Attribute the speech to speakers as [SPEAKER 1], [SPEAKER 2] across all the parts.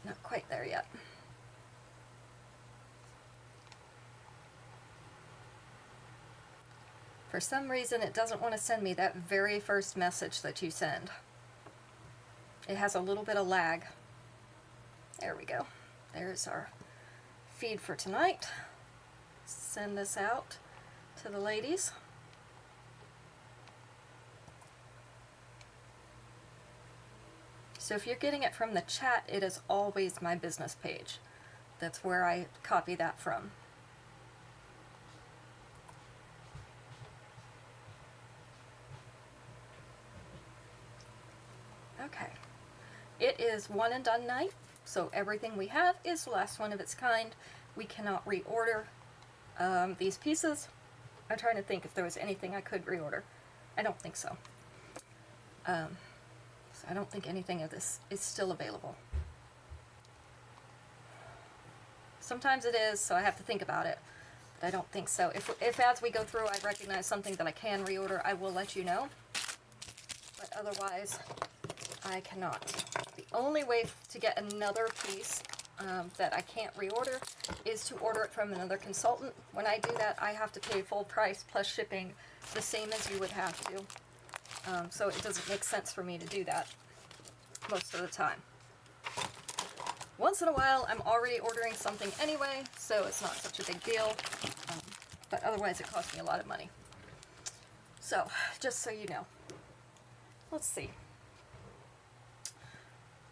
[SPEAKER 1] Not quite there yet. For some reason, it doesn't want to send me that very first message that you send. It has a little bit of lag. There we go. There's our feed for tonight. Send this out to the ladies. So if you're getting it from the chat, it is always my business page. That's where I copy that from. Okay. It is one and done night, so everything we have is the last one of its kind. We cannot reorder these pieces. I'm trying to think if there was anything I could reorder. I don't think so. So I don't think anything of this is still available. Sometimes it is, so I have to think about it, but I don't think so. If as we go through I recognize something that I can reorder, I will let you know. But otherwise, I cannot. The only way to get another piece that I can't reorder is to order it from another consultant. When I do that, I have to pay full price plus shipping, the same as you would have to. So it doesn't make sense for me to do that most of the time. Once in a while, I'm already ordering something anyway, so it's not such a big deal. But otherwise, it costs me a lot of money. So, just so you know. Let's see.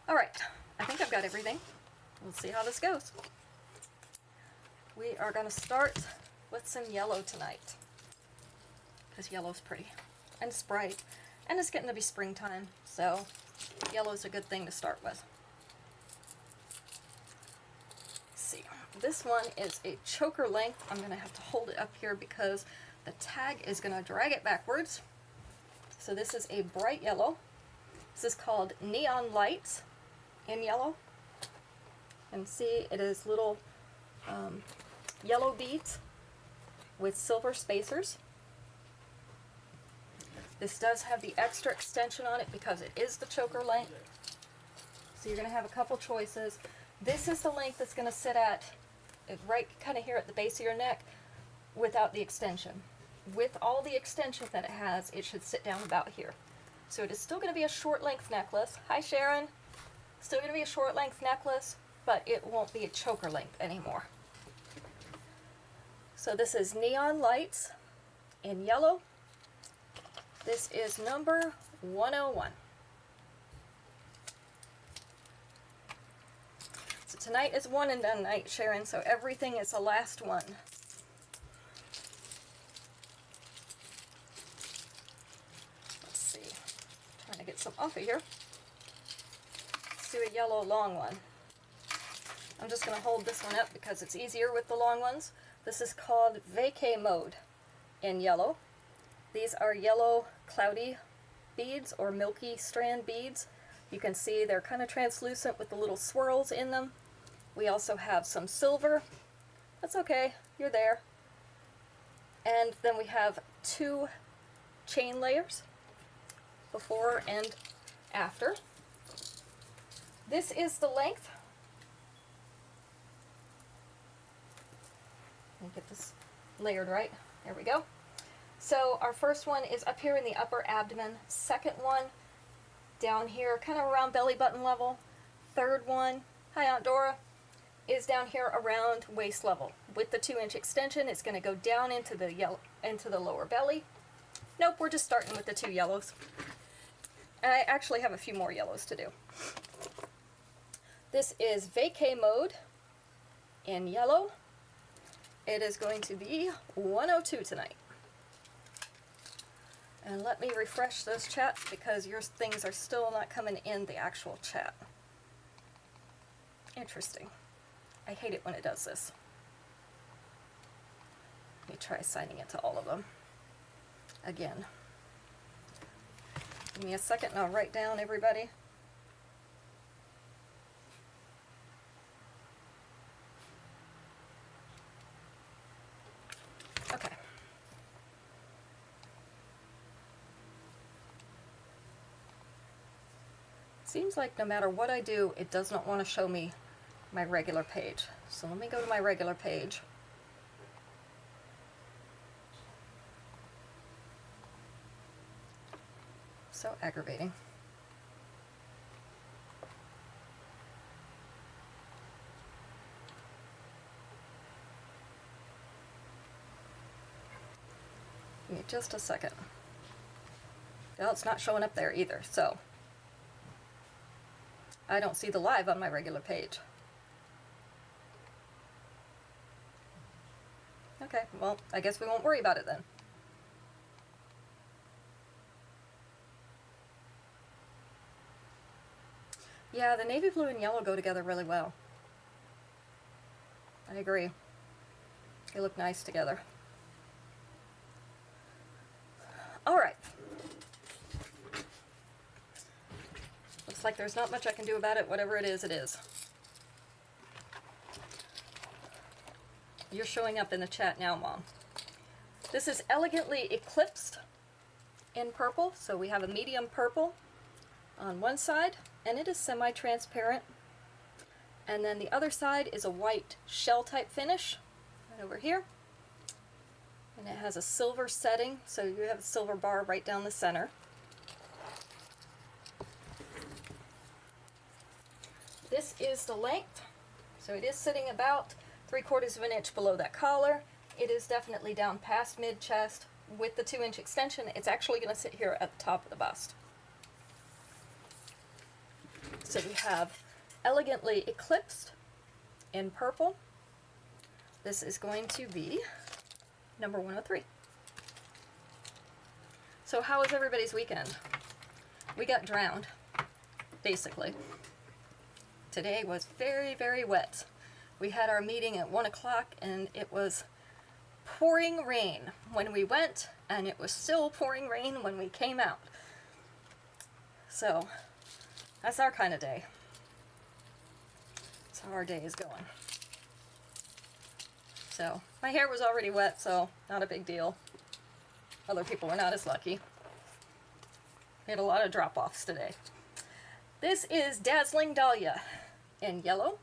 [SPEAKER 1] Alright, I think I've got everything. We'll see how this goes. We are going to start with some yellow tonight, because yellow's pretty, and it's bright, and it's getting to be springtime, so yellow's a good thing to start with. Let's see, this one is a choker length. I'm going to have to hold it up here because the tag is going to drag it backwards. So this is a bright yellow. This is called Neon Lights in yellow. And see, it is little yellow beads with silver spacers. This does have the extra extension on it because it is the choker length. So you're going to have a couple choices. This is the length that's going to sit at right kind of here at the base of your neck without the extension. With all the extension that it has, it should sit down about here. So it is still going to be a short length necklace. Hi Sharon. Still going to be a short length necklace, but it won't be a choker length anymore. So this is Neon Lights in yellow. This is number 101. So tonight is one and done night, Sharon, so everything is the last one. Let's see. Trying to get some off of here. Let's do a yellow long one. I'm just going to hold this one up because it's easier with the long ones. This is called Vacay Mode in yellow. These are yellow cloudy beads or milky strand beads. You can see they're kind of translucent with the little swirls in them. We also have some silver. That's okay, you're there. And then we have 2 chain layers, before and after. This is the length. Let me get this layered right. There we go. So our first one is up here in the upper abdomen. Second one down here, kind of around belly button level. Third one, hi Aunt Dora, is down here around waist level. With the 2-inch extension, it's going to go down into the lower belly. Nope, we're just starting with the 2 yellows. And I actually have a few more yellows to do. This is Vacay Mode in yellow. It is going to be 102 tonight. And let me refresh those chats because your things are still not coming in the actual chat. Interesting. I hate it when it does this. Let me try signing into all of them again. Give me a second and I'll write down everybody. Okay. Seems like no matter what I do, it does not want to show me my regular page. So let me go to my regular page. So aggravating. Give me just a second. Well, it's not showing up there either, so I don't see the live on my regular page. Okay, well, I guess we won't worry about it then. Yeah, the navy blue and yellow go together really well. I agree. They look nice together. All right. Looks like there's not much I can do about it. Whatever it is, it is. You're showing up in the chat now, Mom. This is Elegantly Eclipsed in purple. So we have a medium purple on one side, and it is semi-transparent. And then the other side is a white shell type finish right over here. And it has a silver setting, so you have a silver bar right down the center. This is the length, so it is sitting about 3/4 of an inch below that collar. It is definitely down past mid-chest with the 2-inch extension. It's actually going to sit here at the top of the bust. So we have Elegantly Eclipsed in purple. This is going to be number 103. So how was everybody's weekend? We got drowned, basically. Today was very, very wet. We had our meeting at 1 o'clock and it was pouring rain when we went, and it was still pouring rain when we came out. So that's our kind of day. That's how our day is going. So my hair was already wet, so not a big deal. Other people were not as lucky. We had a lot of drop-offs today. This is Dazzling Dahlia in yellow.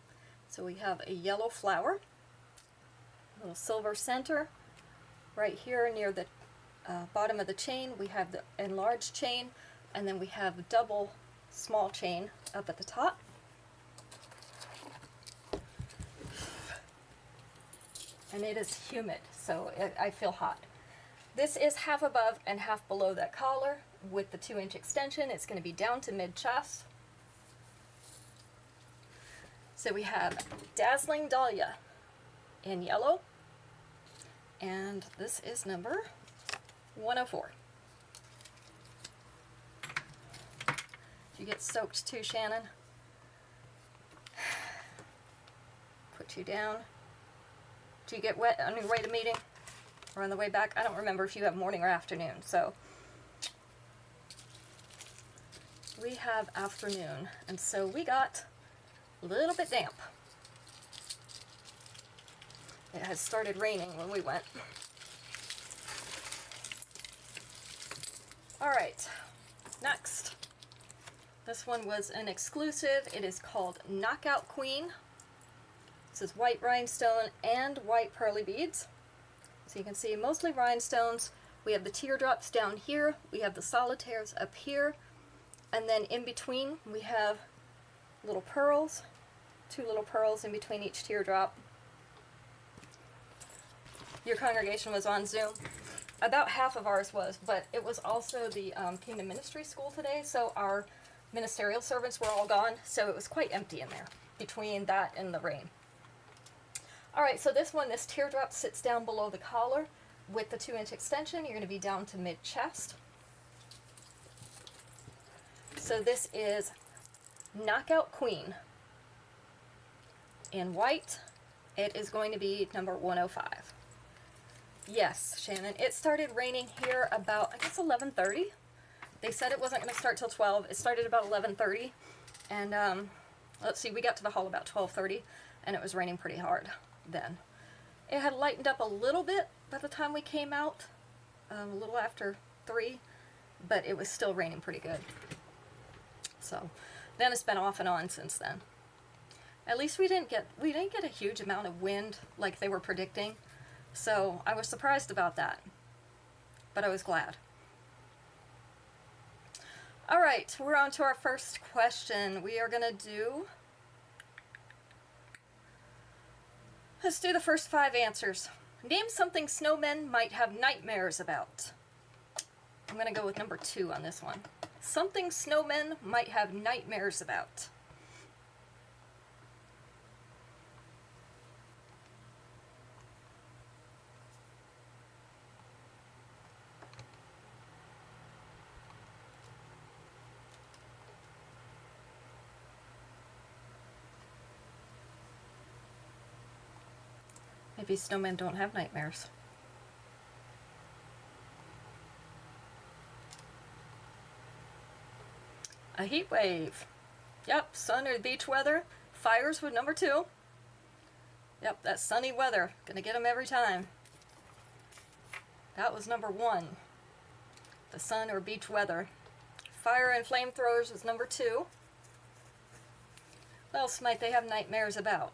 [SPEAKER 1] So we have a yellow flower, a little silver center. Right here near the bottom of the chain, we have the enlarged chain, and then we have a double small chain up at the top. And it is humid, so I feel hot. This is half above and half below that collar with the 2-inch extension. It's going to be down to mid-chest. So we have Dazzling Dahlia in yellow, and this is number 104. Did you get soaked too, Shannon? Put you down. Do you get wet on your way to meeting or on the way back? I don't remember if you have morning or afternoon. So we have afternoon, and so we got a little bit damp. It has started raining when we went. All right, next. This one was an exclusive. It is called Knockout Queen. This is white rhinestone and white pearly beads. So you can see mostly rhinestones. We have the teardrops down here. We have the solitaires up here. And then in between we have little pearls, 2 little pearls in between each teardrop. Your congregation was on Zoom. About half of ours was, but it was also the Kingdom Ministry School today, so our ministerial servants were all gone, so it was quite empty in there between that and the rain. All right, so this one, this teardrop sits down below the collar with the 2-inch extension. You're going to be down to mid-chest. So this is Knockout Queen in white. It is going to be number 105. Yes, Shannon, it started raining here about, I guess, 11:30. They said it wasn't going to start till 12. It started about 11:30. And let's see, we got to the hall about 12:30, and it was raining pretty hard then. It had lightened up a little bit by the time we came out, a little after 3, but it was still raining pretty good. So then it's been off and on since then. At least we didn't get a huge amount of wind like they were predicting. So I was surprised about that. But I was glad. All right, we're on to our first question. We are going to let's do the first 5 answers. Name something snowmen might have nightmares about. I'm going to go with number 2 on this one. Something snowmen might have nightmares about. Maybe snowmen don't have nightmares. A heat wave. Yep, sun or beach weather. Fires with number 2. Yep, that sunny weather. Gonna get them every time. That was number 1. The sun or beach weather. Fire and flamethrowers was number 2. What else might they have nightmares about?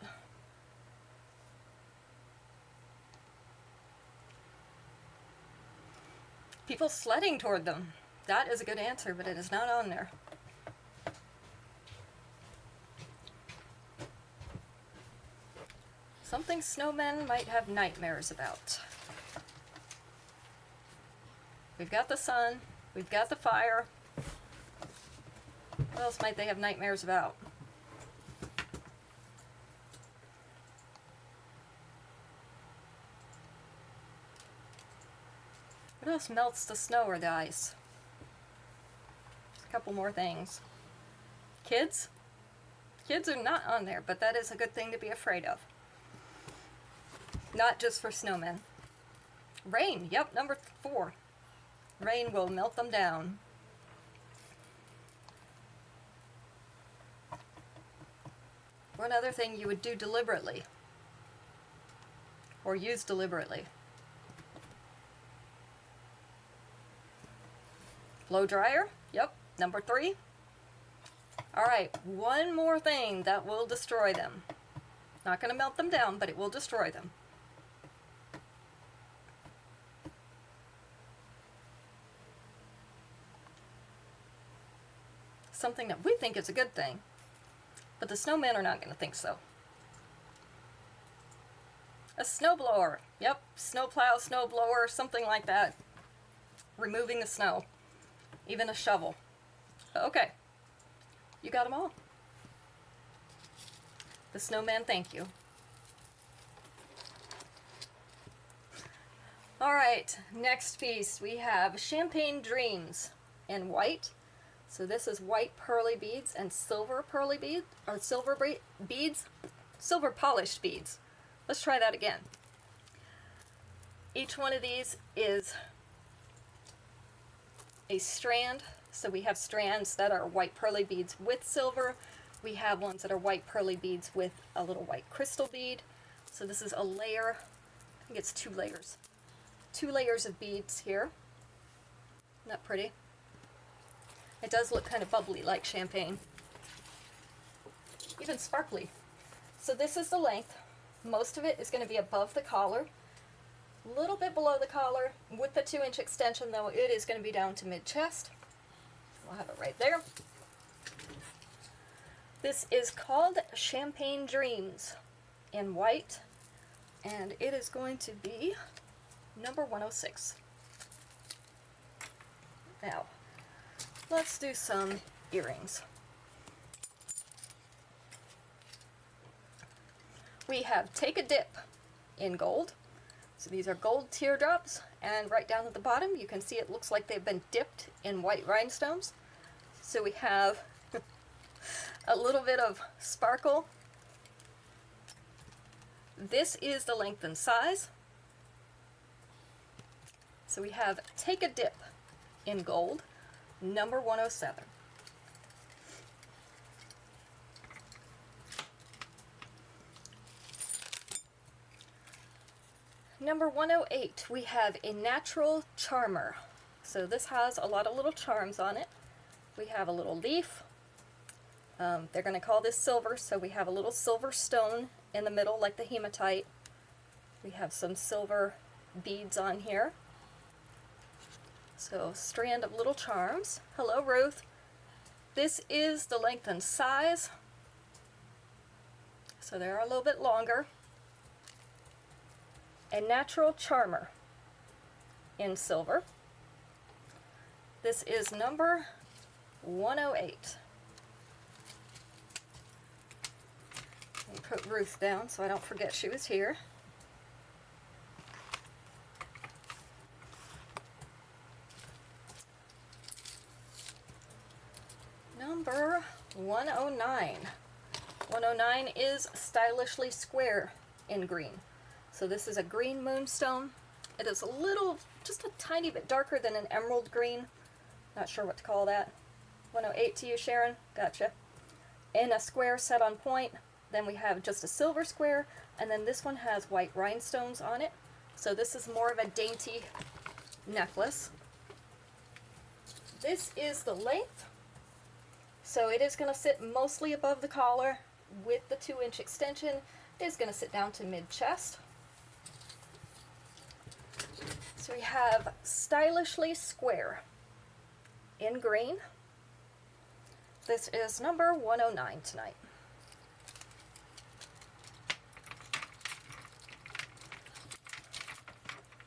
[SPEAKER 1] People sledding toward them. That is a good answer, but it is not on there. Something snowmen might have nightmares about. We've got the sun. We've got the fire. What else might they have nightmares about? What else melts the snow or the ice? A couple more things. Kids? Kids are not on there, but that is a good thing to be afraid of. Not just for snowmen. Rain, yep, number 4. Rain will melt them down. One other thing you would do deliberately. Or use deliberately. Blow dryer, yep, number 3. Alright, one more thing that will destroy them. Not going to melt them down, but it will destroy them. Something that we think is a good thing, but the snowmen are not going to think so. A snowblower. Yep, snowplow, snowblower, something like that. Removing the snow. Even a shovel. Okay. You got them all. The snowman, thank you. Alright, next piece. We have Champagne Dreams in white. So this is white pearly beads and silver pearly beads, or silver beads, silver polished beads. Let's try that again. Each one of these is a strand. So we have strands that are white pearly beads with silver. We have ones that are white pearly beads with a little white crystal bead. So this is a layer. I think it's 2 layers. 2 layers of beads here. Isn't that pretty? It does look kind of bubbly like champagne. Even sparkly. So this is the length. Most of it is going to be above the collar. A little bit below the collar. With the 2-inch extension though, it is going to be down to mid-chest. We'll have it right there. This is called Champagne Dreams in white. And it is going to be number 106. Now, let's do some earrings. We have Take a Dip in gold. So these are gold teardrops, and right down at the bottom you can see it looks like they've been dipped in white rhinestones. So we have a little bit of sparkle. This is the length and size. So we have Take a Dip in gold, number 107. Number 108, we have a Natural Charmer. So this has a lot of little charms on it. We have a little leaf, They're going to call this silver, so we have a little silver stone in the middle like the hematite. We have some silver beads on here. So strand of little charms. Hello, Ruth. This is the length and size. So they are a little bit longer. A natural charmer in silver. This is number 108. Let me put Ruth down so I don't forget she was here. Number 109. 109 is stylishly square in green. So this is a green moonstone. It is a little, just a tiny bit darker than an emerald green. Not sure what to call that. 108 to you, Sharon. Gotcha. In a square set on point. Then we have just a silver square, and then this one has white rhinestones on it. So this is more of a dainty necklace. This is the length. So it is going to sit mostly above the collar with the 2-inch extension. It is going to sit down to mid-chest. So we have stylishly square in green. This is number 109 tonight.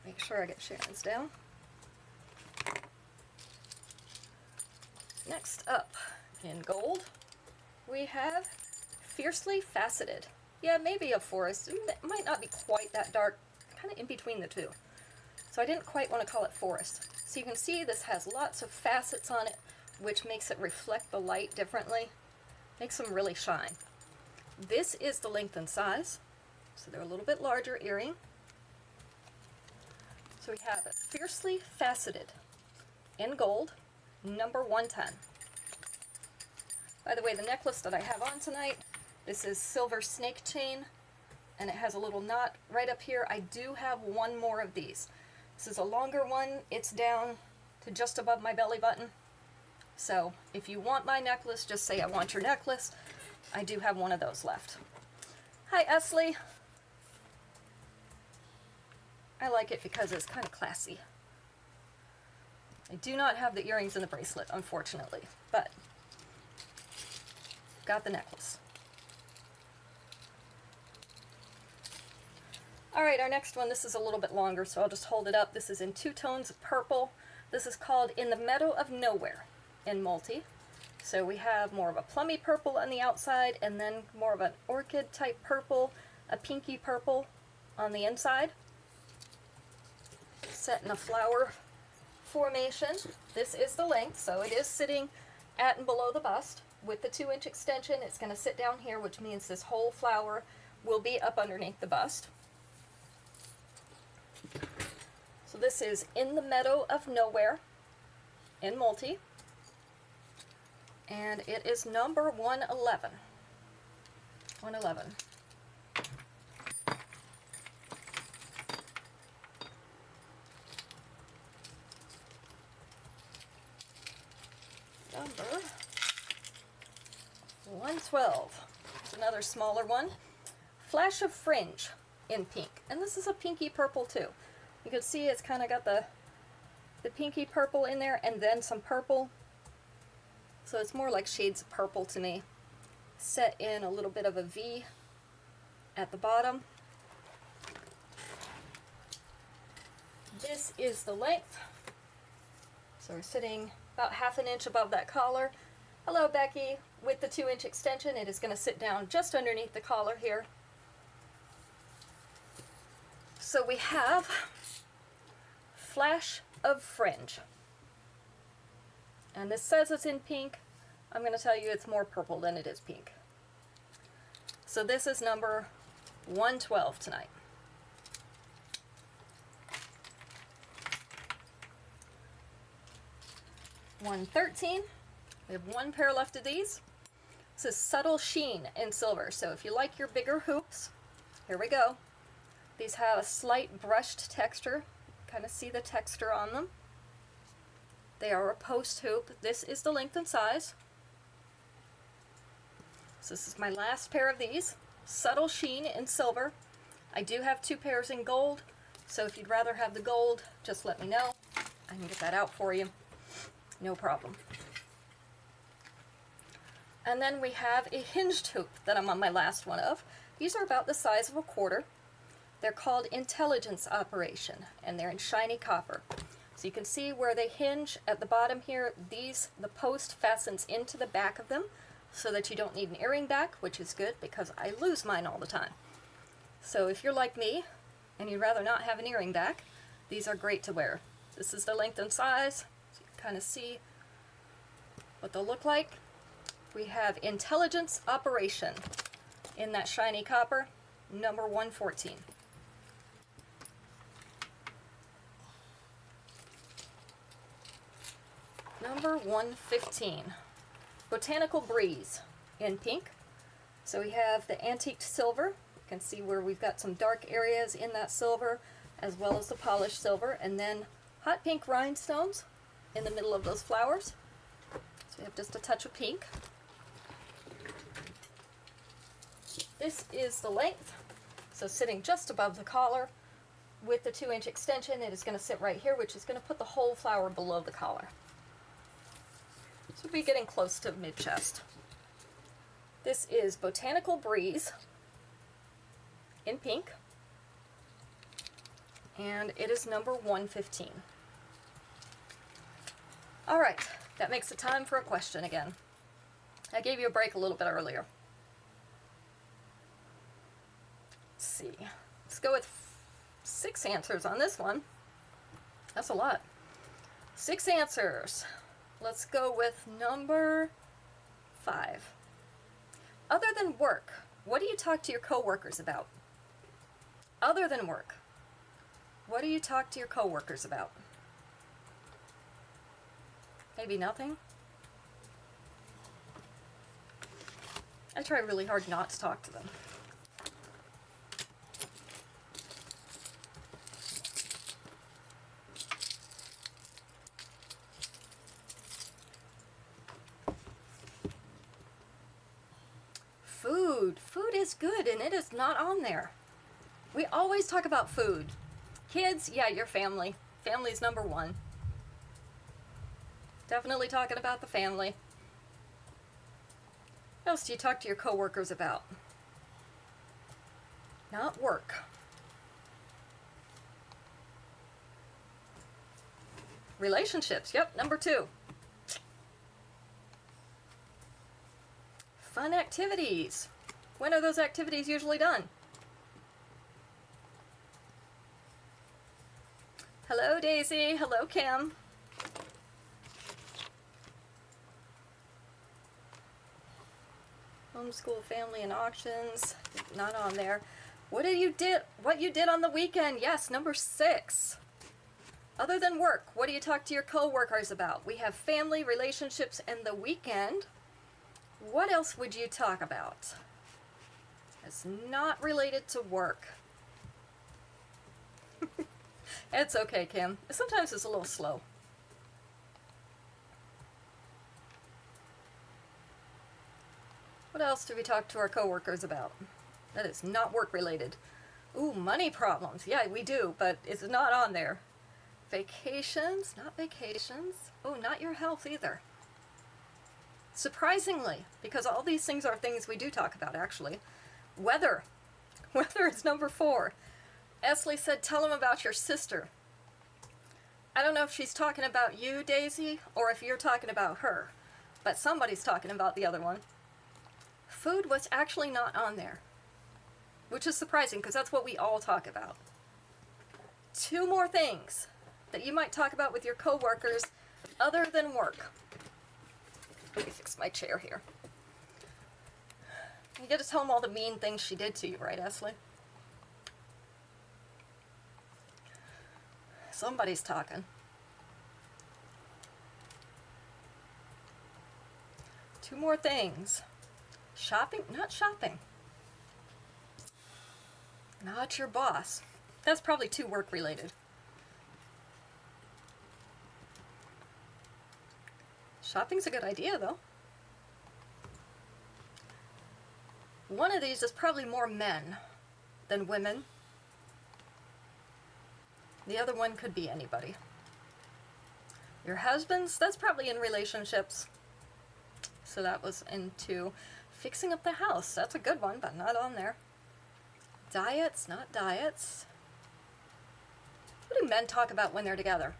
[SPEAKER 1] Make sure I get Sharon's down. Next up, in gold, we have fiercely faceted. Yeah, maybe a forest. It might not be quite that dark, kind of in between the two. So I didn't quite want to call it forest. So you can see this has lots of facets on it, which makes it reflect the light differently. Makes them really shine. This is the length and size. So they're a little bit larger earring. So we have it fiercely faceted in gold, number 110. By the way, the necklace that I have on tonight, this is silver snake chain, and it has a little knot right up here. I do have one more of these. This is a longer one. It's down to just above my belly button. So if you want my necklace, just say I want your necklace. I do have one of those left. Hi, Esley. I like it because it's kind of classy. I do not have the earrings and the bracelet, unfortunately, but got the necklace. Alright, our next one, this is a little bit longer, so I'll just hold it up. This is in 2 tones of purple. This is called In the Meadow of Nowhere in multi. So we have more of a plummy purple on the outside, and then more of an orchid type purple, a pinky purple on the inside. Set in a flower formation. This is the length, so it is sitting at and below the bust. With the 2-inch extension, it's going to sit down here, which means this whole flower will be up underneath the bust. So this is In the Meadow of Nowhere in multi, and it is number 111. 111. Number 112. It's another smaller one. Flash of Fringe in pink. And this is a pinky purple too. You can see it's kind of got the pinky purple in there and then some purple. So it's more like shades of purple to me. Set in a little bit of a V at the bottom. This is the length. So we're sitting about 1/2 inch above that collar. Hello, Becky. With the 2-inch extension, it is going to sit down just underneath the collar here. So we have Flash of Fringe. And this says it's in pink. I'm going to tell you it's more purple than it is pink. So this is number 112 tonight. $113. We have one pair left of these. This is Subtle Sheen in silver. So if you like your bigger hoops, here we go. These have a slight brushed texture. Kind of see the texture on them. They are a post hoop. This is the length and size. So this is my last pair of these. Subtle sheen in silver. I do have 2 pairs in gold, so if you'd rather have the gold, just let me know. I can get that out for you. No problem. And then we have a hinged hoop that I'm on my last one of. These are about the size of a quarter. They're called Intelligence Operation, and they're in shiny copper. So you can see where they hinge at the bottom here. The post fastens into the back of them so that you don't need an earring back, which is good because I lose mine all the time. So if you're like me and you'd rather not have an earring back, these are great to wear. This is the length and size, so you can kind of see what they'll look like. We have Intelligence Operation in that shiny copper, number 114. Number 115, Botanical Breeze in pink. So we have the antique silver. You can see where we've got some dark areas in that silver, as well as the polished silver, and then hot pink rhinestones in the middle of those flowers. So we have just a touch of pink. This is the length, so sitting just above the collar with the 2-inch extension. It is going to sit right here, which is going to put the whole flower below the collar. So we'll be getting close to mid-chest. This is Botanical Breeze in pink, and it is number 115. All right, that makes it time for a question again. I gave you a break a little bit earlier. Let's see. Let's go with 6 answers on this one. That's a lot. 6 answers. Let's go with number 5. Other than work, what do you talk to your coworkers about? Other than work, what do you talk to your coworkers about? Maybe nothing? I try really hard not to talk to them. Food. Food is good, and it is not on there. We always talk about food. Kids, yeah, your family. Family's number 1. Definitely talking about the family. What else do you talk to your coworkers about? Not work. Relationships, yep, number 2. Fun activities. When are those activities usually done? Hello, Daisy. Hello, Kim. Homeschool, family, and auctions. Not on there. What you did on the weekend? Yes, number 6. Other than work, what do you talk to your co-workers about? We have family, relationships, and the weekend. What else would you talk about? It's not related to work. It's okay, Kim. Sometimes it's a little slow. What else do we talk to our coworkers about? That is not work related. Ooh, money problems. Yeah, we do, but it's not on there. Vacations, not vacations. Oh, not your health either. Surprisingly, because all these things are things we do talk about, actually. Weather. Weather is number 4. Esley said, tell them about your sister. I don't know if she's talking about you, Daisy, or if you're talking about her, but somebody's talking about the other one. Food was actually not on there, which is surprising because that's what we all talk about. 2 more things that you might talk about with your coworkers other than work. Let me fix my chair here. You get to tell them all the mean things she did to you, right, Esley? Somebody's talking. 2 more things. Shopping? Not shopping. Not your boss. That's probably too work related. Shopping's a good idea, though. One of these is probably more men than women. The other one could be anybody. Your husbands, that's probably in relationships. So that was into fixing up the house. That's a good one, but not on there. Diets, not diets. What do men talk about when they're together?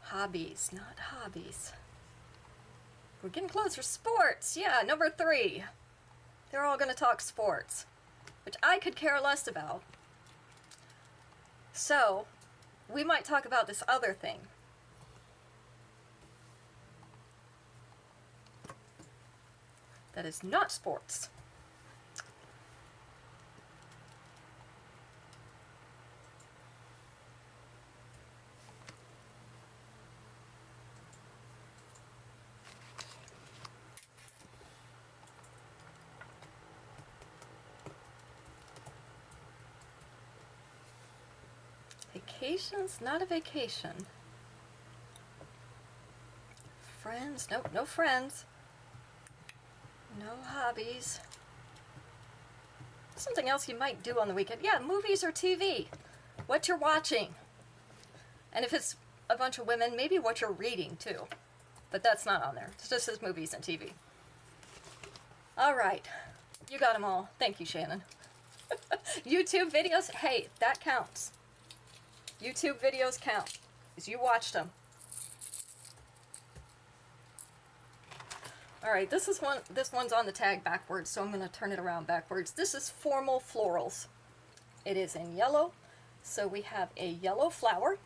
[SPEAKER 1] Hobbies, not hobbies. We're getting closer. Sports, yeah, number 3. They're all going to talk sports, which I could care less about. So, we might talk about this other thing. That is not sports. Vacations, not a vacation. Friends, nope, no friends. No hobbies. Something else you might do on the weekend. Yeah, movies or TV. What you're watching. And if it's a bunch of women, maybe what you're reading too. But that's not on there. It just says movies and TV. All right. You got them all. Thank you, Shannon. YouTube videos, hey, that counts. YouTube videos count, because you watched them. Alright, this one's on the tag backwards, so I'm going to turn it around backwards. This is Formal Florals. It is in yellow, so we have a yellow flower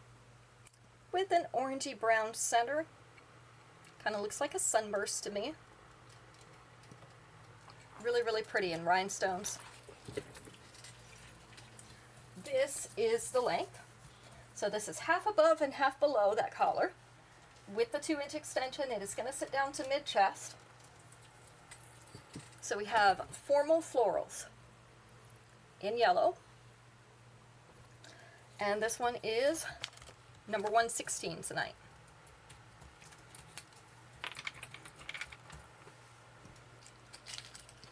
[SPEAKER 1] with an orangey brown center. Kind of looks like a sunburst to me. Really, really pretty in rhinestones. This is the length. So this is half above and half below that collar. With the 2-inch extension, it is going to sit down to mid-chest. So we have Formal Florals in yellow. And this one is number 116 tonight.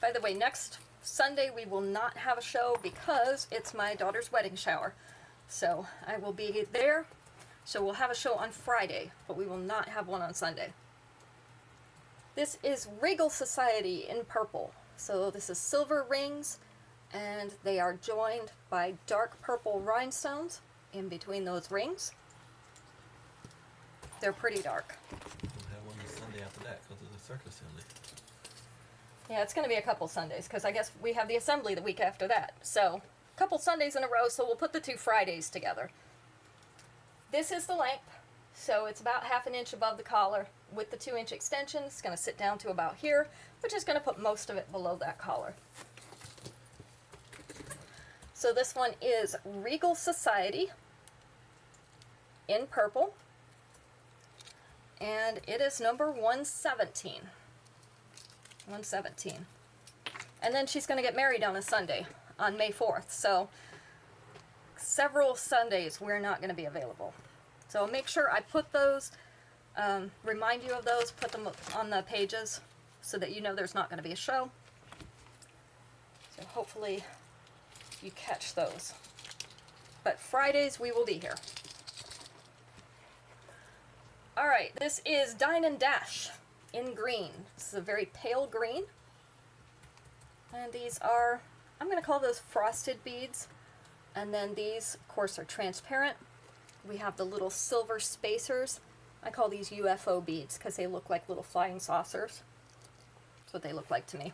[SPEAKER 1] By the way, next Sunday we will not have a show because it's my daughter's wedding shower. So I will be there. So we'll have a show on Friday, but we will not have one on Sunday. This is Regal Society in purple. So this is silver rings, and they are joined by dark purple rhinestones in between those rings. They're pretty dark.
[SPEAKER 2] We'll have one the Sunday after that because of the circuit assembly.
[SPEAKER 1] Yeah, it's going to be a couple Sundays because I guess we have the assembly the week after that. So a couple Sundays in a row, so we'll put the 2 Fridays together. This is the length, so it's about ½ inch above the collar with the 2-inch extension. It's going to sit down to about here, which is going to put most of it below that collar. So this one is Regal Society in purple, and it is number 117. 117. And then she's going to get married on a Sunday, on May 4th, so several Sundays we're not going to be available. So I'll make sure I put those, remind you of those, put them on the pages so that you know there's not going to be a show. So hopefully you catch those. But Fridays we will be here. Alright, this is Dine and Dash in green. This is a very pale green. And these are, I'm going to call those frosted beads. And then these, of course, are transparent. We have the little silver spacers. I call these UFO beads because they look like little flying saucers. That's what they look like to me.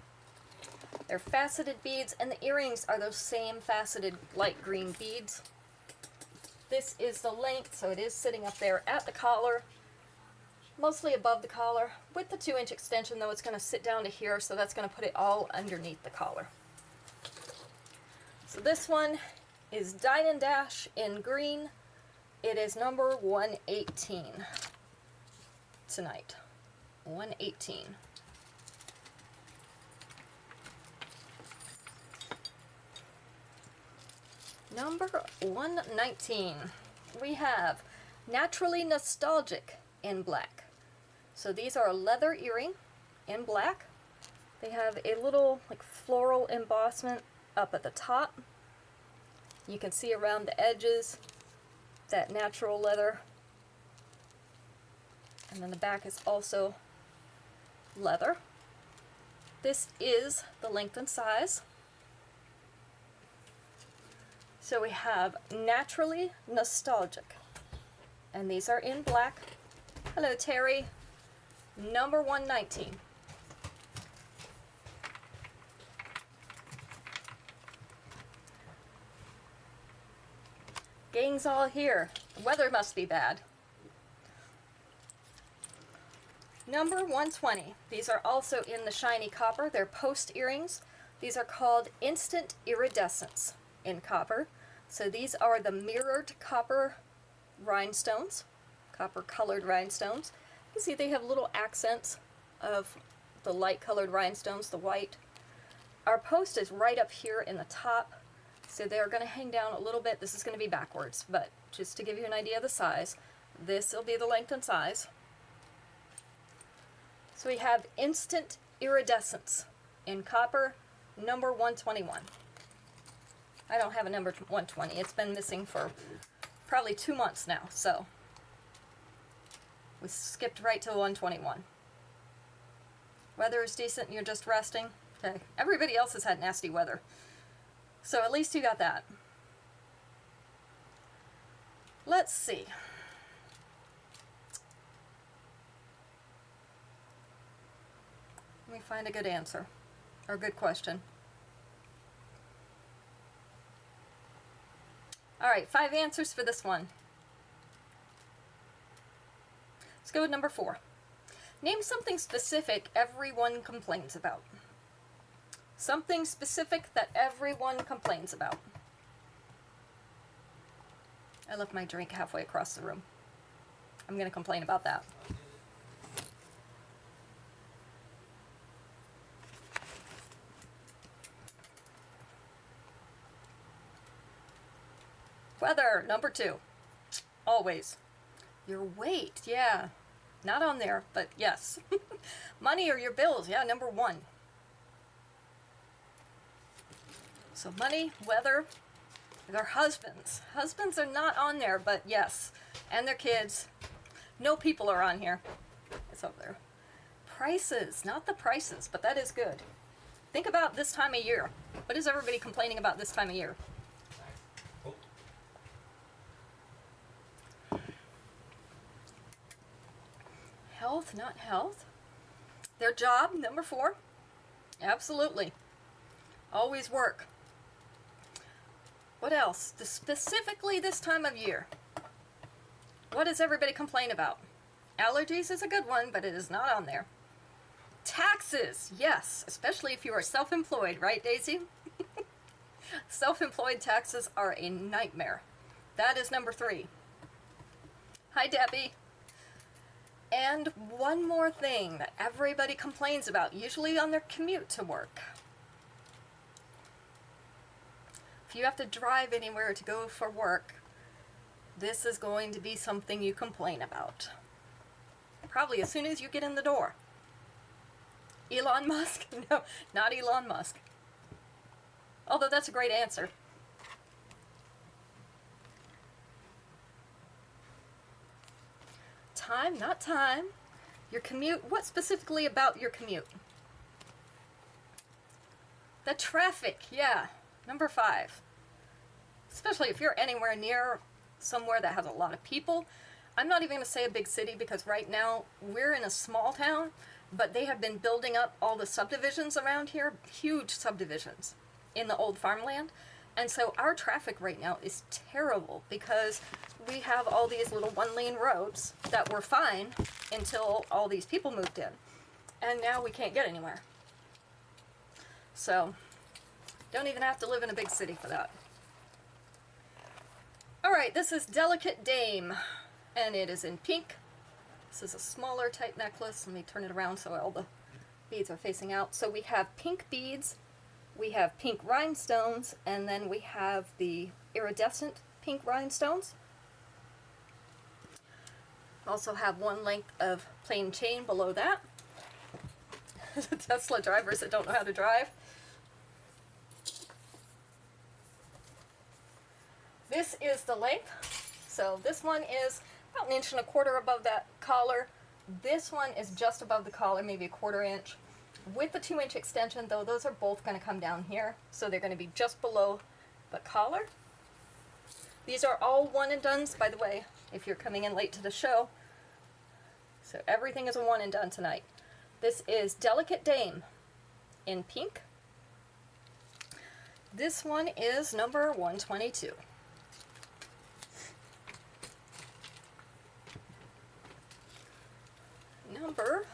[SPEAKER 1] They're faceted beads, and the earrings are those same faceted light green beads. This is the length, so it is sitting up there at the collar, mostly above the collar. With the 2-inch extension, though, it's going to sit down to here, so that's going to put it all underneath the collar. So this one is Dine and Dash in green. It is number 118 tonight. 118. Number 119. We have Naturally Nostalgic in black. So these are a leather earring in black They have a little like floral embossment up at the top. You can see around the edges that natural leather. And then the back is also leather. This is the length and size. So we have Naturally Nostalgic. And these are in black. Hello, Terry. Number 119. Gang's all here. The weather must be bad. Number 120. These are also in the shiny copper. They're post earrings. These are called Instant Iridescence in copper. So these are the mirrored copper rhinestones, copper colored rhinestones. You see they have little accents of the light colored rhinestones, the white. Our post is right up here in the top. So they're going to hang down a little bit. This is going to be backwards, but just to give you an idea of the size, this will be the length and size. So we have Instant Iridescence in copper, number 121. I don't have a number 120. It's been missing for probably 2 months now, so we skipped right to 121. Weather is decent and you're just resting? Okay. Everybody else has had nasty weather. So at least you got that. Let's see. Let me find a good answer, or a good question. All right, 5 answers for this one. Let's go with number 4. Name something specific everyone complains about. Something specific that everyone complains about. I left my drink halfway across the room. I'm going to complain about that. Weather, number 2. Always. Your weight, yeah. Not on there, but yes. Money or your bills, yeah, number 1. So money, weather, their husbands. Husbands are not on there, but yes. And their kids. No people are on here. It's over there. Prices, not the prices, but that is good. Think about this time of year. What is everybody complaining about this time of year? Health, not health. Their job, number 4. Absolutely. Always work. What else? Specifically this time of year. What does everybody complain about? Allergies is a good one, but it is not on there. Taxes, yes, especially if you are self-employed, right, Daisy? Self-employed taxes are a nightmare. That is number 3. Hi, Debbie. And one more thing that everybody complains about, usually on their commute to work. If you have to drive anywhere to go for work, this is going to be something you complain about. Probably as soon as you get in the door. Elon Musk? No, not Elon Musk. Although that's a great answer. Time, not time. Your commute, what specifically about your commute? The traffic, yeah. Number 5. Especially if you're anywhere near somewhere that has a lot of people. I'm not even going to say a big city because right now we're in a small town, but they have been building up all the subdivisions around here, huge subdivisions in the old farmland. And so our traffic right now is terrible because we have all these little 1-lane roads that were fine until all these people moved in. And now we can't get anywhere. So, don't even have to live in a big city for that. All right, this is Delicate Dame, and it is in pink. This is a smaller type necklace. Let me turn it around so all the beads are facing out. So we have pink beads, we have pink rhinestones, and then we have the iridescent pink rhinestones. Also have one length of plain chain below that. Tesla drivers that don't know how to drive. This is the length. So this one is about 1.25 inches above that collar. This one is just above the collar, maybe 1/4 inch. With the 2-inch extension, though, those are both going to come down here. So they're going to be just below the collar. These are all one and dones, by the way, if you're coming in late to the show. So everything is a one and done tonight. This is Delicate Dame in pink. This one is number 122. Number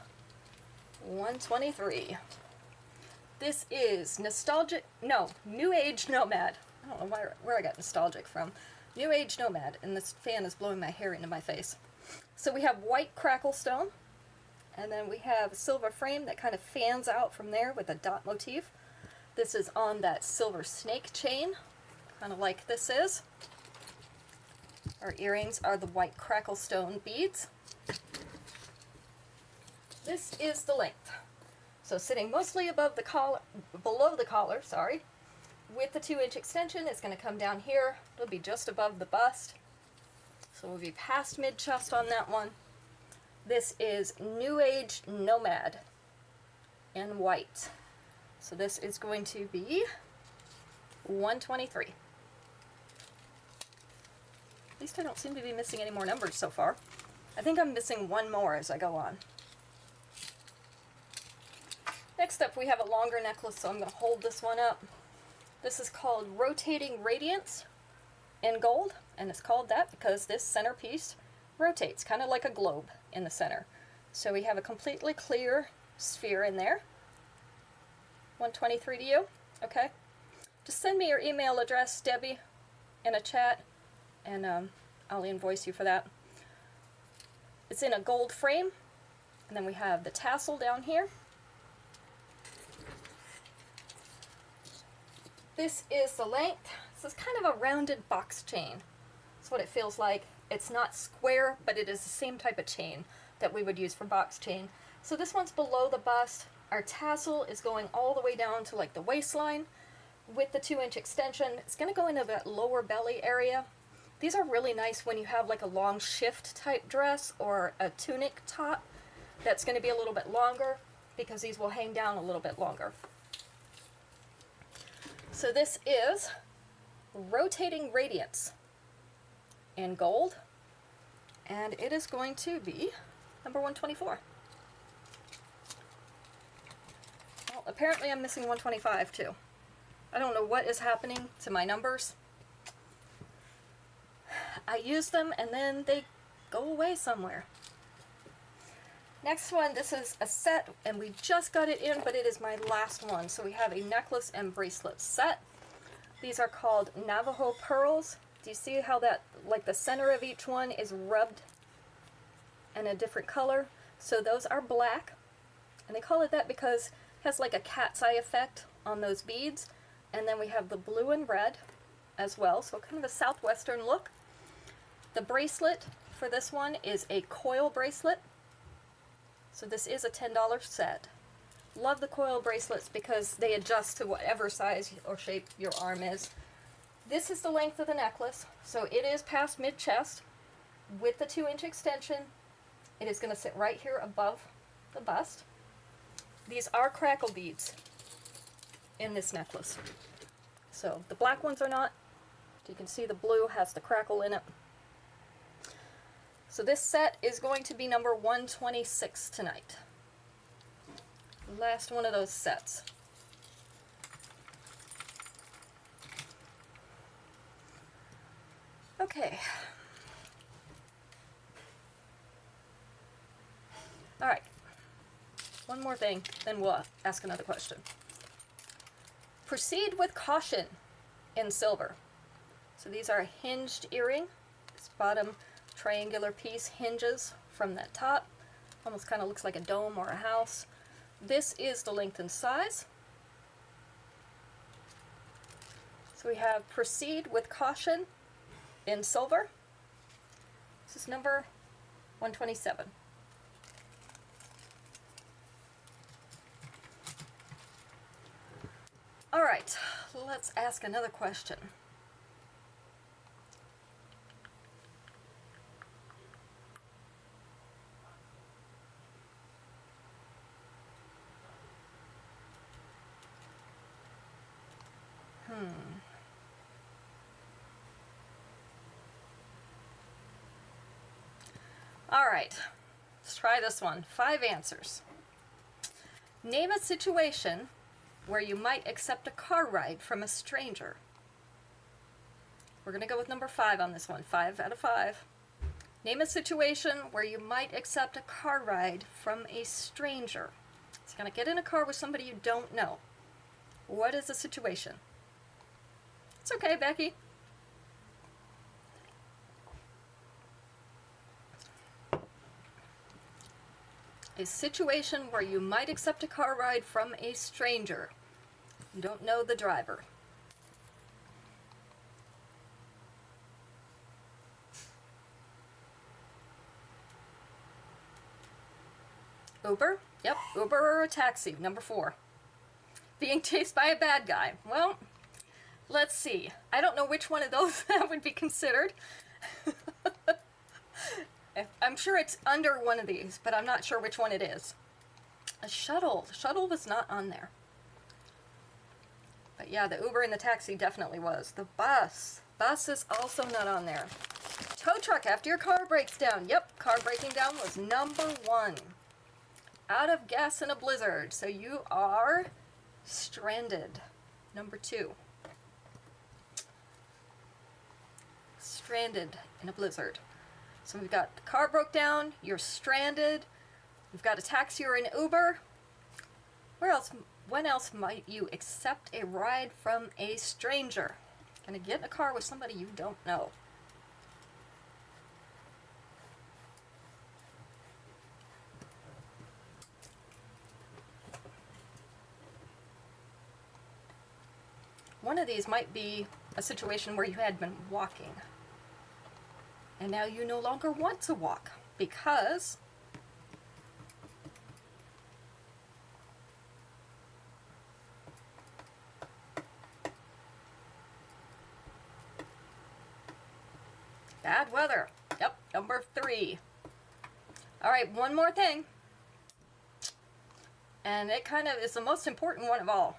[SPEAKER 1] 123. This is New Age Nomad. I don't know where I got nostalgic from. New Age Nomad, and this fan is blowing my hair into my face. So we have white crackle stone, and then we have a silver frame that kind of fans out from there with a dot motif. This is on that silver snake chain, kind of like this is. Our earrings are the white crackle stone beads. This is the length. So sitting mostly above the collar, below the collar, sorry. With the 2-inch extension, it's going to come down here. It'll be just above the bust. So we'll be past mid-chest on that one. This is New Age Nomad in white. So this is going to be 123. At least I don't seem to be missing any more numbers so far. I think I'm missing one more as I go on. Next up, we have a longer necklace, so I'm going to hold this one up. This is called Rotating Radiance in gold, and it's called that because this centerpiece rotates, kind of like a globe in the center. So we have a completely clear sphere in there. 123 to you? Okay. Just send me your email address, Debbie, in a chat, and I'll invoice you for that. It's in a gold frame, and then we have the tassel down here. This is the length. This is kind of a rounded box chain. That's what it feels like. It's not square, but it is the same type of chain that we would use for box chain. So this one's below the bust. Our tassel is going all the way down to like the waistline. With the 2-inch extension, it's going to go into that lower belly area. These are really nice when you have like a long shift type dress or a tunic top that's going to be a little bit longer, because these will hang down a little bit longer. So this is Rotating Radiance in gold, and it is going to be number 124. Well, apparently I'm missing 125 too. I don't know what is happening to my numbers. I use them and then they go away somewhere. Next one, this is a set, and we just got it in, but it is my last one. So we have a necklace and bracelet set. These are called Navajo pearls. Do you see how that, like the center of each one is rubbed in a different color? So those are black, and they call it that because it has like a cat's eye effect on those beads. And then we have the blue and red as well, so kind of a southwestern look. The bracelet for this one is a coil bracelet. So this is a $10 set. Love the coil bracelets because they adjust to whatever size or shape your arm is. This is the length of the necklace, so it is past mid-chest. With the 2-inch extension, it is going to sit right here above the bust. These are crackle beads in this necklace. So the black ones are not. You can see the blue has the crackle in it. So this set is going to be number 126 tonight. Last one of those sets. Okay. All right. One more thing, then we'll ask another question. Proceed with caution in silver. So these are a hinged earring. This bottom triangular piece hinges from that top. Almost kind of looks like a dome or a house. This is the length and size. So we have Proceed with Caution in silver. This is number 127. All right, let's ask another question. All right, let's try this one. 5 answers. Name a situation where you might accept a car ride from a stranger. We're going to go with number 5 on this one. 5 out of 5. Name a situation where you might accept a car ride from a stranger. It's going to get in a car with somebody you don't know. What is the situation? It's okay, Becky. A situation where you might accept a car ride from a stranger. You don't know the driver. Uber? Yep, Uber or a taxi. Number 4. Being chased by a bad guy. Well, let's see. I don't know which one of those that would be considered. I'm sure it's under one of these, but I'm not sure which one it is. A shuttle. The shuttle was not on there. But yeah, the Uber and the taxi definitely was. The bus. Bus is also not on there. Tow truck after your car breaks down. Yep, car breaking down was number 1. Out of gas in a blizzard. So you are stranded. Number 2. Stranded in a blizzard. So we've got the car broke down, you're stranded, we've got a taxi or an Uber. When else might you accept a ride from a stranger? Gonna get in a car with somebody you don't know. One of these might be a situation where you had been walking. And now you no longer want to walk because bad weather. Yep, number 3. All right, one more thing. And it kind of is the most important one of all.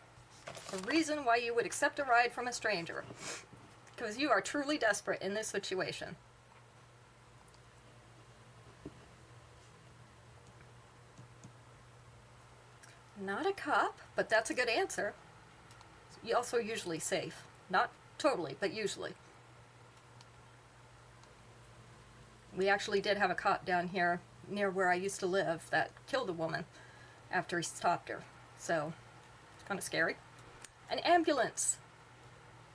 [SPEAKER 1] The reason why you would accept a ride from a stranger. Because you are truly desperate in this situation. Not a cop, but that's a good answer. You also usually safe. Not totally, but usually. We actually did have a cop down here near where I used to live that killed a woman after he stopped her. So, it's kind of scary. An ambulance.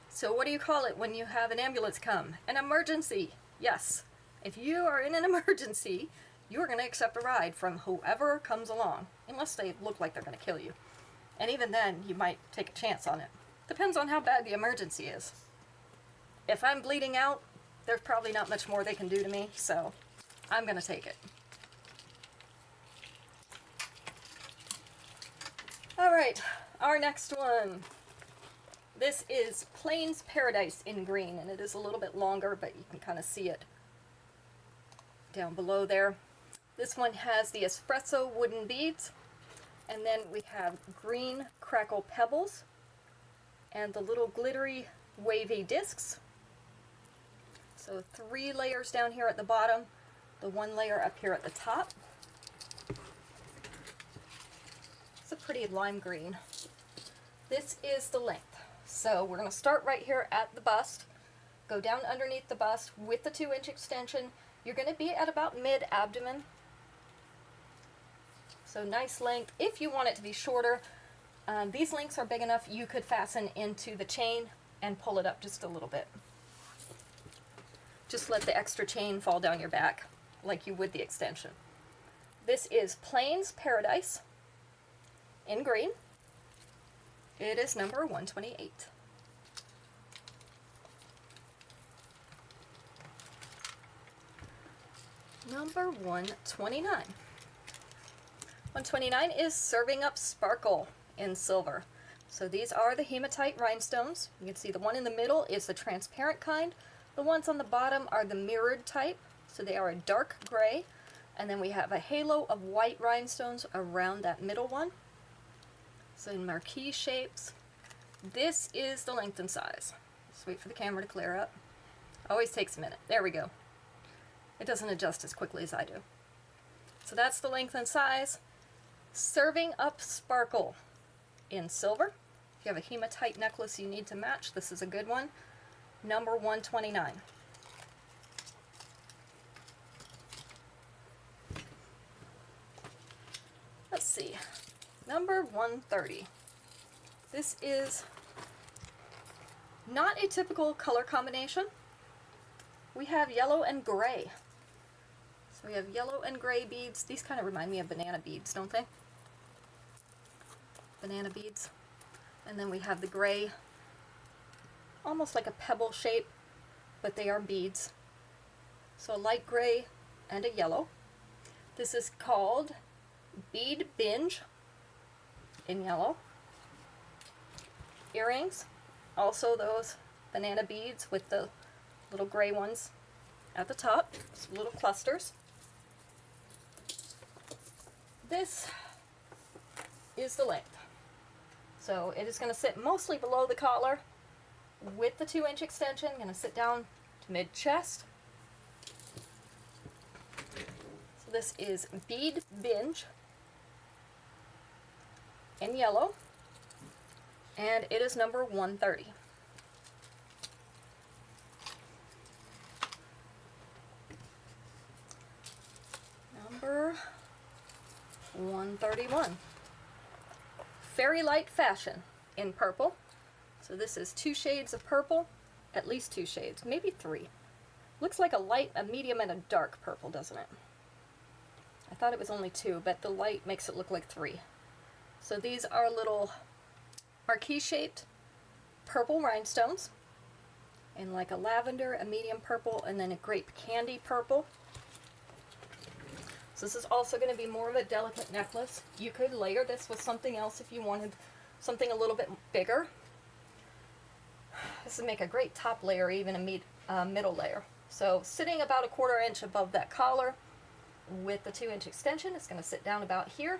[SPEAKER 1] So what do you call it when you have an ambulance come? An emergency. Yes. If you are in an emergency, you're going to accept a ride from whoever comes along, unless they look like they're going to kill you. And even then, you might take a chance on it. Depends on how bad the emergency is. If I'm bleeding out, there's probably not much more they can do to me, so I'm going to take it. All right, our next one. This is Plains Paradise in green, and it is a little bit longer, but you can kind of see it down below there. This one has the espresso wooden beads, and then we have green crackle pebbles, and the little glittery wavy discs. So 3 layers down here at the bottom, the 1 layer up here at the top. It's a pretty lime green. This is the length. So we're going to start right here at the bust, go down underneath the bust with the 2-inch extension. You're going to be at about mid-abdomen. So nice length. If you want it to be shorter, these lengths are big enough you could fasten into the chain and pull it up just a little bit. Just let the extra chain fall down your back like you would the extension. This is Plains Paradise in green. It is number 128. Number 129. 129 is Serving Up Sparkle in silver. So these are the hematite rhinestones. You can see the one in the middle is the transparent kind. The ones on the bottom are the mirrored type. So they are a dark gray. And then we have a halo of white rhinestones around that middle one. So in marquee shapes. This is the length and size. Just wait for the camera to clear up. Always takes a minute. There we go. It doesn't adjust as quickly as I do. So that's the length and size. Serving up sparkle in silver. If you have a hematite necklace you need to match, this is a good one. Number 129. Let's see. Number 130. This is not a typical color combination. We have yellow and gray. So we have yellow and gray beads. These kind of remind me of banana beads, don't they? Banana beads. And then we have the gray, almost like a pebble shape, but they are beads. So a light gray and a yellow. This is called Bead Binge in yellow. Earrings, also those banana beads with the little gray ones at the top, some little clusters. This is the length. So it is going to sit mostly below the collar with the 2-inch extension. Going to sit down to mid-chest. So this is Bead Binge in yellow, and it is number 130. Number 131. Fairy Light Fashion in purple. So this is 2 shades of purple, at least 2 shades, maybe 3. Looks like a light, a medium, and a dark purple, doesn't it? I thought it was only 2, but the light makes it look like 3. So these are little marquee-shaped purple rhinestones in like a lavender, a medium purple, and then a grape candy purple. So this is also going to be more of a delicate necklace. You could layer this with something else if you wanted something a little bit bigger. This would make a great top layer, even a middle layer. So sitting about a 1/4 inch above that collar with the 2-inch extension, it's going to sit down about here.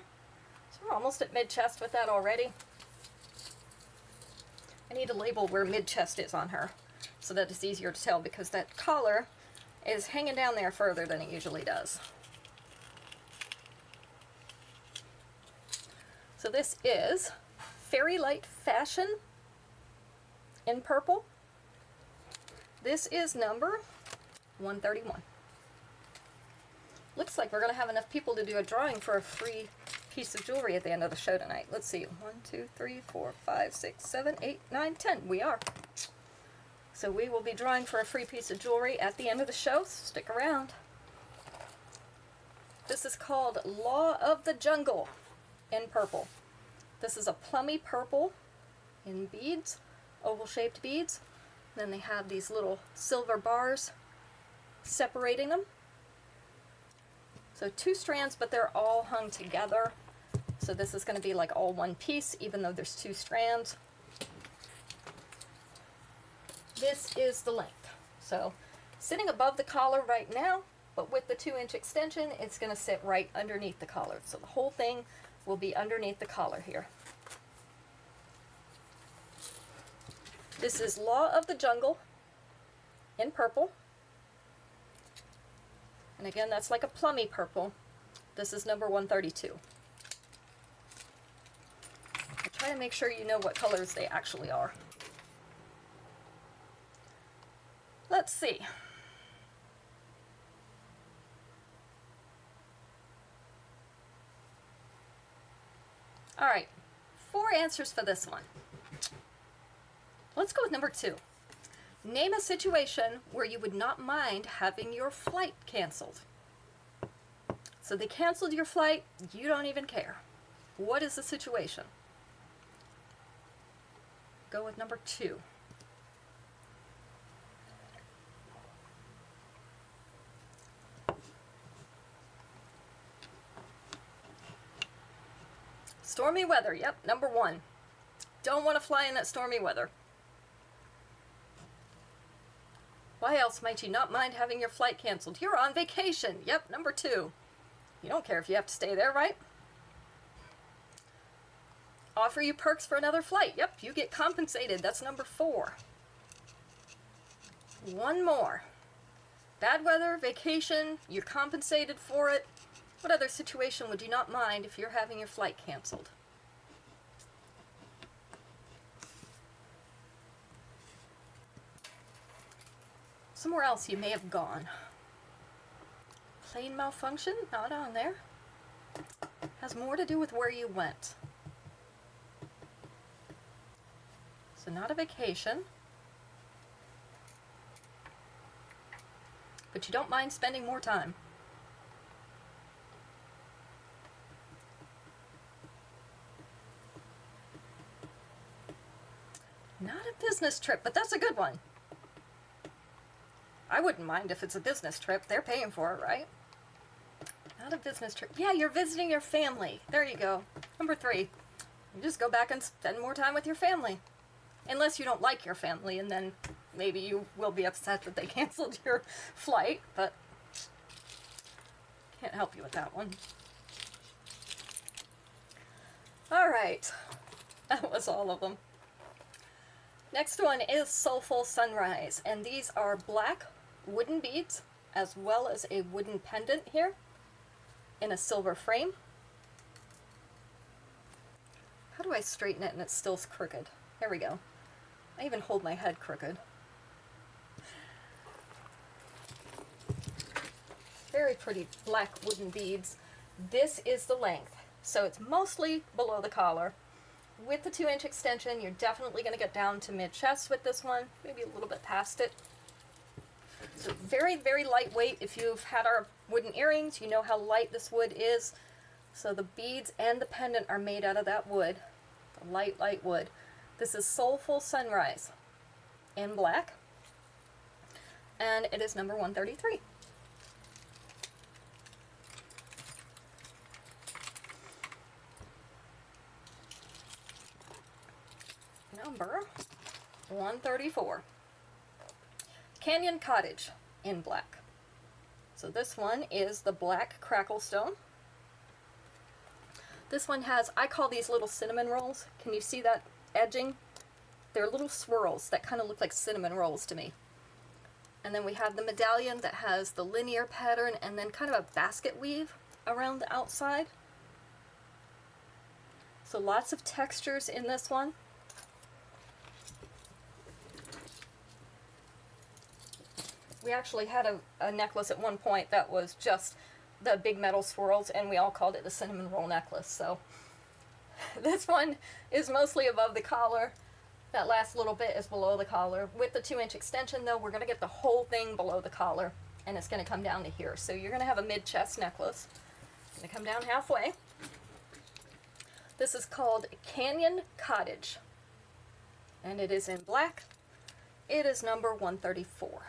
[SPEAKER 1] So we're almost at mid-chest with that already. I need to label where mid-chest is on her so that it's easier to tell, because that collar is hanging down there further than it usually does. So this is Fairy Light Fashion in purple. This is number 131. Looks like we're going to have enough people to do a drawing for a free piece of jewelry at the end of the show tonight. Let's see. 1, 2, 3, 4, 5, 6, 7, 8, 9, 10. We are. So we will be drawing for a free piece of jewelry at the end of the show. So stick around. This is called Law of the Jungle in purple. This is a plummy purple in beads, oval-shaped beads. Then they have these little silver bars separating them. So 2 strands, but they're all hung together. So this is going to be like all one piece, even though there's 2 strands. This is the length. So sitting above the collar right now, but with the 2-inch extension, it's going to sit right underneath the collar. So the whole thing will be underneath the collar here. This is Law of the Jungle in purple. And again, that's like a plummy purple. This is number 132. I try to make sure you know what colors they actually are. Let's see. All right, 4 answers for this one. Let's go with number 2. Name a situation where you would not mind having your flight canceled. So they canceled your flight, you don't even care. What is the situation? Go with number 2. Stormy weather, yep, number 1. don't want to fly in that stormy weather. Why else might you not mind having your flight canceled? You're on vacation. Yep, number 2. You don't care if you have to stay there, right? Offer you perks for another flight. Yep, you get compensated. That's number 4. One more. Bad weather, vacation, you're compensated for it. What other situation would you not mind if you're having your flight canceled? Somewhere else you may have gone. Plane malfunction? Not on there. Has more to do with where you went. So not a vacation. But you don't mind spending more time. Not a business trip, but that's a good one. I wouldn't mind if it's a business trip. They're paying for it, right? Not a business trip. Yeah, you're visiting your family. There you go. Number 3. You just go back and spend more time with your family. Unless you don't like your family, and then maybe you will be upset that they canceled your flight, but can't help you with that one. All right. That was all of them. Next one is Soulful Sunrise, and these are black wooden beads, as well as a wooden pendant here in a silver frame. How do I straighten it and it's still crooked? There we go. I even hold my head crooked. Very pretty black wooden beads. This is the length, so it's mostly below the collar. With the 2-inch extension, you're definitely going to get down to mid-chest with this one, maybe a little bit past it. So very, very lightweight. If you've had our wooden earrings, you know how light this wood is. So the beads and the pendant are made out of that wood, the light, light wood. This is Soulful Sunrise in black, and it is number 133. Number 134. Canyon Cottage in black. So this one is the black crackle stone. This one has, I call these little cinnamon rolls. Can you see that edging? They're little swirls that kind of look like cinnamon rolls to me. And then we have the medallion that has the linear pattern and then kind of a basket weave around the outside. So lots of textures in this one. We actually had a necklace at one point that was just the big metal swirls, and we all called it the cinnamon roll necklace. So this one is mostly above the collar. That last little bit is below the collar. With the 2-inch extension, though, we're going to get the whole thing below the collar, and it's going to come down to here. So you're going to have a mid-chest necklace. It's going to come down halfway. This is called Canyon Cottage, and it is in black. It is number 134.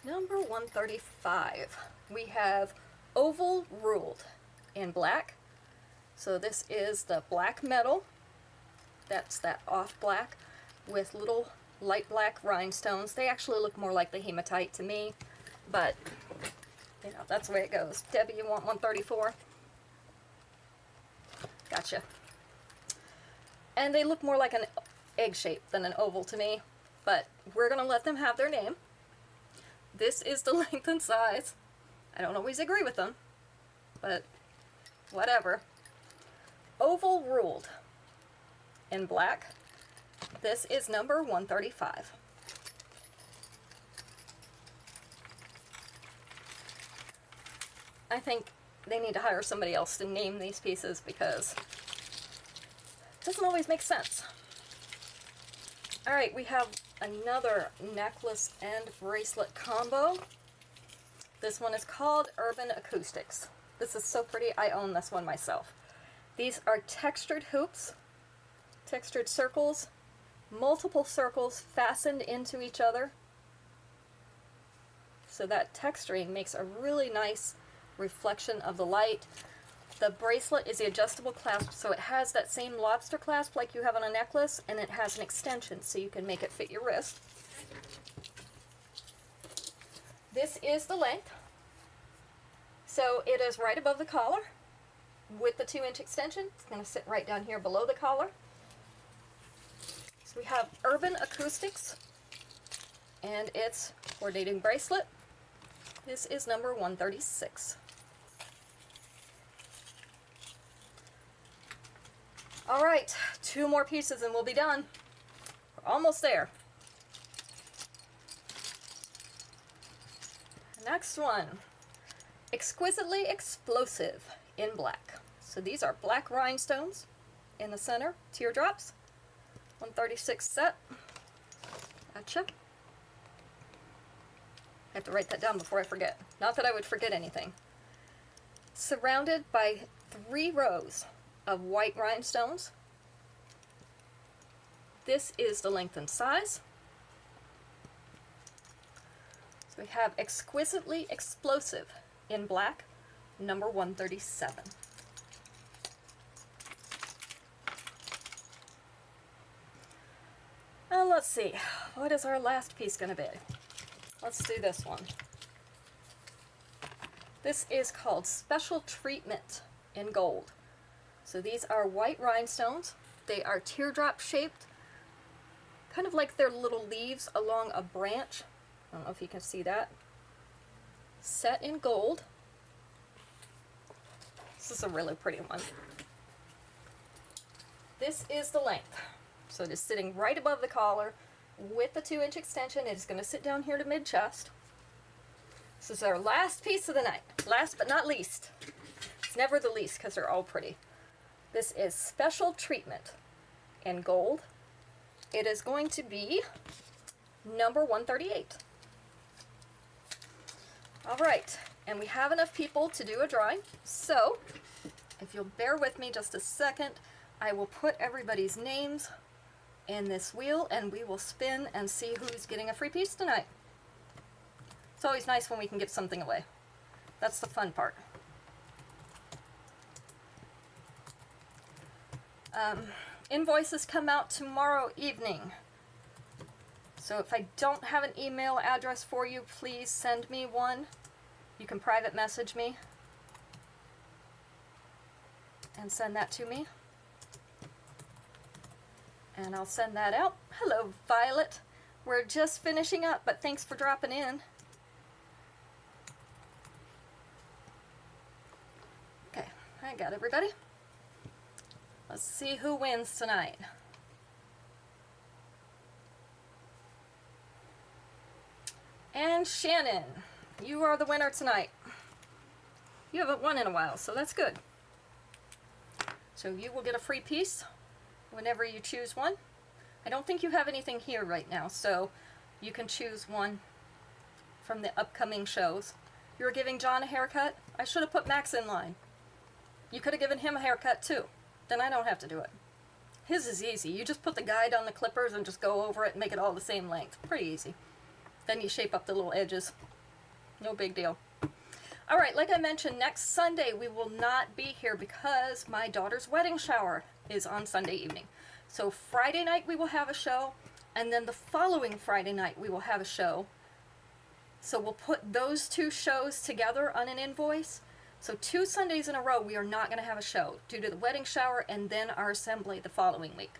[SPEAKER 1] Number 135, we have Oval Ruled in black. So this is the black metal, that's that off black, with little light black rhinestones. They actually look more like the hematite to me, but you know, that's the way it goes. Debbie, you want 134? Gotcha. And they look more like an egg shape than an oval to me, but we're going to let them have their name. This is the length and size. I don't always agree with them, but whatever. Oval Ruled in black. This is number 135. I think they need to hire somebody else to name these pieces because it doesn't always make sense. All right, we have another necklace and bracelet combo. This one is called Urban Acoustics. This is so pretty. I own this one myself. These are textured hoops, textured circles, multiple circles fastened into each other. So that texturing makes a really nice reflection of the light. The bracelet is the adjustable clasp, so it has that same lobster clasp like you have on a necklace, and it has an extension so you can make it fit your wrist. This is the length. So it is right above the collar with the 2-inch extension. It's going to sit right down here below the collar. So we have Urban Acoustics, and it's coordinating bracelet. This is number 136. All right, 2 more pieces and we'll be done. We're almost there. Next one, Exquisitely Explosive in black. So these are black rhinestones in the center, teardrops, 136 set. Gotcha. I have to write that down before I forget. Not that I would forget anything. Surrounded by 3 rows of white rhinestones. This is the length and size. So we have Exquisitely Explosive in black, number 137. And let's see, what is our last piece going to be? Let's do this one. This is called Special Treatment in gold. So these are white rhinestones. They are teardrop shaped, kind of like they're little leaves along a branch. I don't know if you can see that. Set in gold. This is a really pretty one. This is the length. So it is sitting right above the collar with the 2-inch extension. It is going to sit down here to mid-chest. This is our last piece of the night. Last but not least. It's never the least because they're all pretty. This is Special Treatment in gold. It is going to be number 138. All right, and we have enough people to do a drawing. So, if you'll bear with me just a second, I will put everybody's names in this wheel and we will spin and see who's getting a free piece tonight. It's always nice when we can give something away. That's the fun part. Invoices come out tomorrow evening. So if I don't have an email address for you, please send me one. You can private message me and send that to me. And I'll send that out. Hello, Violet. We're just finishing up, but thanks for dropping in. Okay, I got everybody. Let's see who wins tonight. And Shannon, you are the winner tonight. You haven't won in a while, so that's good. So you will get a free piece whenever you choose one. I don't think you have anything here right now, so you can choose one from the upcoming shows. You were giving John a haircut? I should have put Max in line. You could have given him a haircut too. Then I don't have to do it. His is easy. You just put the guide on the clippers and just go over it and make it all the same length. Pretty easy. Then you shape up the little edges. No big deal. All right, like I mentioned, next Sunday we will not be here because my daughter's wedding shower is on Sunday evening. So Friday night we will have a show, and then the following Friday night we will have a show. So we'll put those 2 shows together on an invoice. So 2 Sundays in a row we are not going to have a show due to the wedding shower and then our assembly the following week.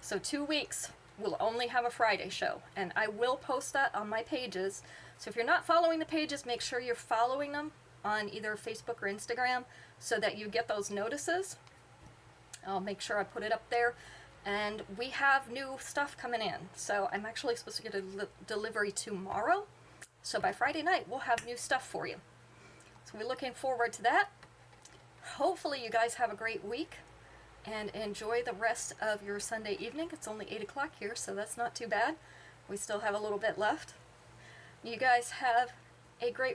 [SPEAKER 1] So 2 weeks we'll only have a Friday show, and I will post that on my pages. So if you're not following the pages, make sure you're following them on either Facebook or Instagram so that you get those notices. I'll make sure I put it up there. And we have new stuff coming in. So I'm actually supposed to get a delivery tomorrow. So by Friday night we'll have new stuff for you. So we're looking forward to that. Hopefully you guys have a great week and enjoy the rest of your Sunday evening. It's only 8 o'clock here, so that's not too bad. We still have a little bit left. You guys have a great